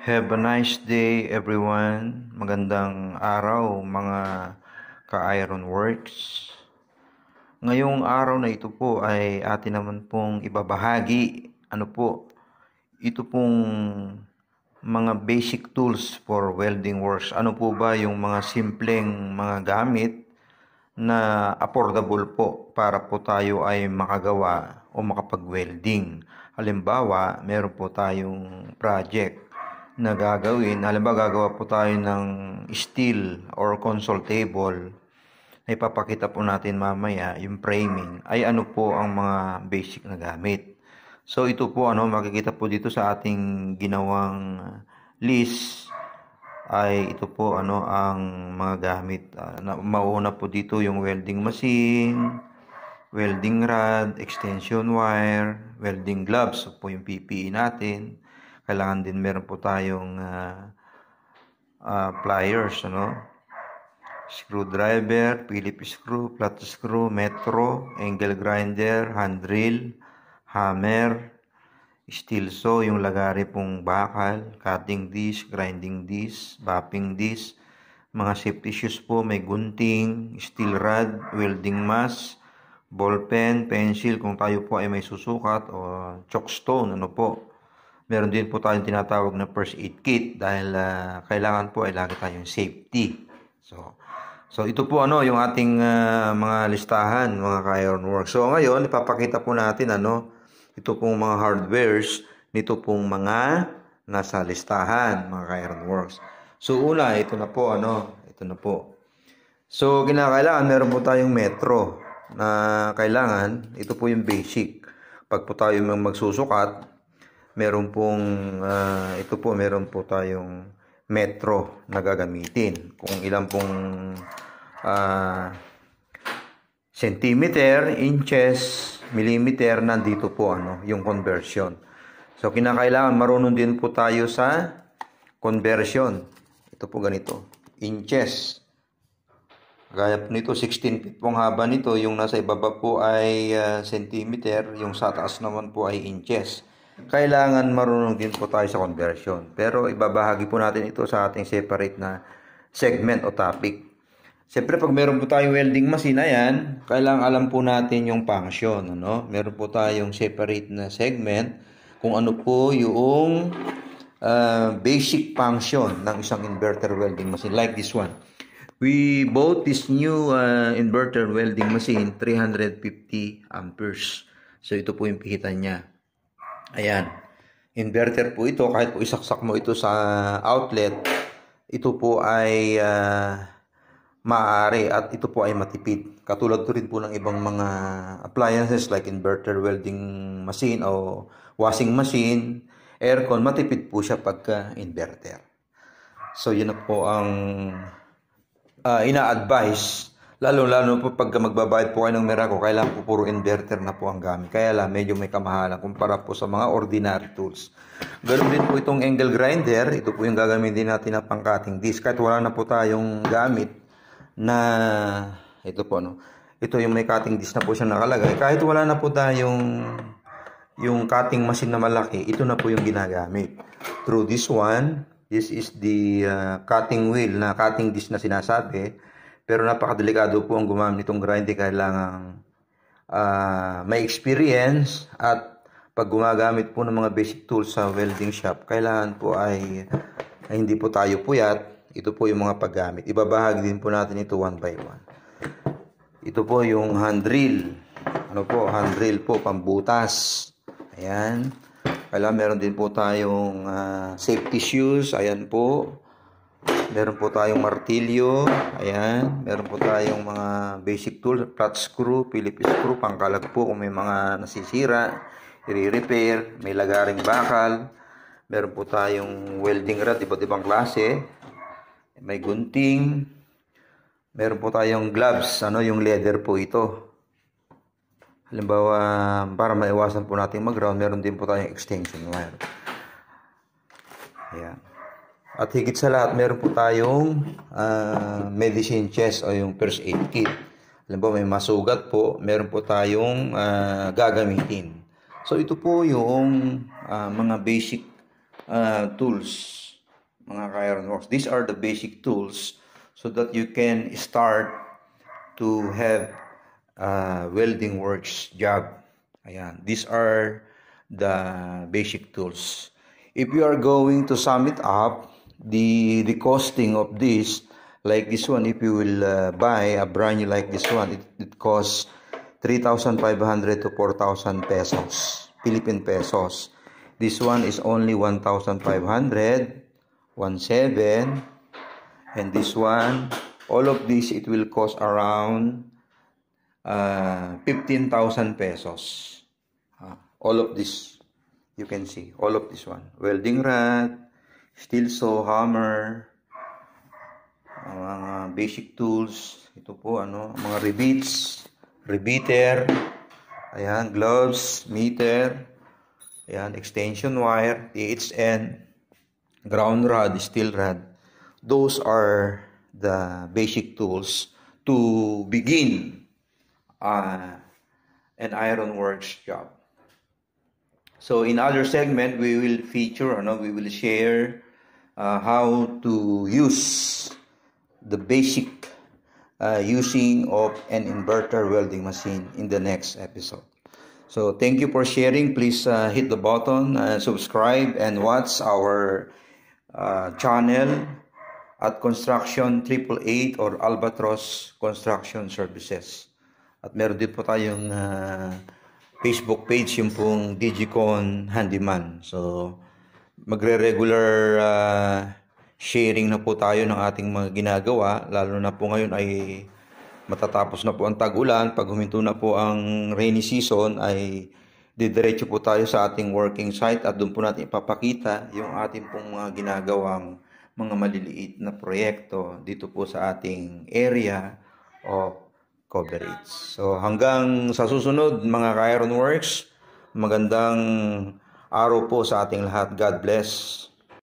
Have a nice day everyone. Magandang araw mga ka-Iron Works. Ngayong araw na ito po ay atin naman pong ibabahagi. Ito pong mga basic tools for welding works. Ano po ba yung mga simpleng mga gamit na affordable po para po tayo ay makagawa o makapag-welding. Halimbawa, meron po tayong project na gagawin. Halimbawa, gagawa po tayo ng steel or console table. Ipapakita po natin mamaya yung framing. Ay ano po ang mga basic na gamit. So ito po makikita po dito sa ating ginawang list ay ito po ang mga gamit. Mauna po dito yung welding machine, welding rod, extension wire, welding gloves, so po yung PPE natin. Kailangan din meron po tayong pliers, screwdriver, Phillips screw, flat screw, metro, angle grinder, hand drill, hammer, steel saw, yung lagari pong bakal, cutting disc, grinding disc, buffing disc, mga safety shoes po, may gunting, steel rod, welding mask, ball pen, pencil kung tayo po ay may susukat, o chalkstone, Meron din po tayong tinatawag na first aid kit dahil kailangan po ay lagi tayong safety. So ito po yung ating mga listahan, mga ka-Iron Works. So ngayon ipapakita po natin ito pong mga hardwares nito pong mga nasa listahan, mga ka-Iron Works. So una, ito na po ito na po. So kinakailangan meron po tayong metro na kailangan, ito po yung basic. Pag po tayo magsusukat, meron pong meron po tayong metro na gagamitin. Kung ilang pong centimeter, inches, millimeter, nandito po yung conversion. So kinakailangan marunong din po tayo sa conversion. Ito po ganito, inches. Gaya po nito, 16 feet pong haba nito. Yung nasa ibaba po ay centimeter. Yung sa taas naman po ay inches. Kailangan marunong din po tayo sa conversion. Pero ibabahagi po natin ito sa ating separate na segment o topic. Siyempre, pag meron po tayong welding machine, ayan, kailangan alam po natin yung function. Meron po tayong separate na segment kung ano po yung basic function ng isang inverter welding machine. Like this one. We bought this new inverter welding machine, 350 amperes. So, ito po yung pihitan niya. Ayan. Inverter po ito. Kahit po isaksak mo ito sa outlet, ito po ay maaari at ito po ay matipid. Katulad to rin po ng ibang mga appliances like inverter welding machine o washing machine, aircon, matipid po siya pagka inverter. So, yun na po ang ina-advise. Lalo po pag magbabayad po kayo ng Meralco, kailangan po puro inverter na po ang gamit. Kaya lang, medyo may kamahalan kumpara po sa mga ordinary tools. Ganun din po itong angle grinder. Ito po yung gagamitin natin na pang-cutting disc. Kahit wala na po tayong gamit na, ito po ito yung may cutting disc na po siya nakalagay. Kahit wala na po tayong yung cutting machine na malaki, ito na po yung ginagamit. Through this one, this is the cutting wheel na cutting disc na sinasabi. Pero napakadelikado po ang gumamit nitong grinder. Kailangan may experience at pag gumagamit po ng mga basic tools sa welding shop, kailangan po ay hindi po tayo puyat. Ito po yung mga paggamit. Ibabahagi din po natin ito one by one. Ito po yung hand drill. Hand drill po, pambutas. Ayan. Kailangan meron din po tayong safety shoes. Ayan po. Meron po tayong martilyo. Ayan. Meron po tayong mga basic tools. Flat screw, Phillips screw, pangkalag po kung may mga nasisira, i-repair. May lagaring bakal. Meron po tayong welding rod, iba't ibang klase. May gunting. Meron po tayong gloves. Yung leather po ito. Halimbawa, para maiwasan po natin mag-ground, meron din po tayong extension wire. Ayan. At higit sa lahat, meron po tayong medicine chest o yung first aid kit. Halimbawa, may masugat po, meron po tayong gagamitin. So, ito po yung mga basic tools mga ka-ironworks. These are the basic tools so that you can start to have welding works job. Ayan, these are the basic tools. If you are going to sum it up, the costing of this, like this one, if you will buy a brand new like this one, it costs 3,500 to 4,000 pesos, Philippine pesos. This one is only 1,500, 1,700, and this one, all of this, it will cost around 15,000 pesos. All of this, you can see, all of this one. Welding rod, steel saw, hammer, mga basic tools. Ito po, mga rivets, rebeater, ayan, gloves, meter, ayan, extension wire, THN, ground rod, steel rod. Those are the basic tools to begin an ironworks job. So in other segment, we will feature, we will share how to use the basic using of an inverter welding machine in the next episode. So thank you for sharing. Please hit the button, subscribe, and watch our channel at Construction 888 or Albatross Construction Services. At meron din po tayong Facebook page, yung pong Digicon Handyman. So, magre-regular sharing na po tayo ng ating mga ginagawa. Lalo na po ngayon ay matatapos na po ang tag-ulan. Pag huminto na po ang rainy season, ay didiretso po tayo sa ating working site at doon po natin ipapakita yung ating pong mga ginagawang mga maliliit na proyekto dito po sa ating area of coverage. So hanggang sa susunod mga ka-ironworks, magandang araw po sa ating lahat. God bless.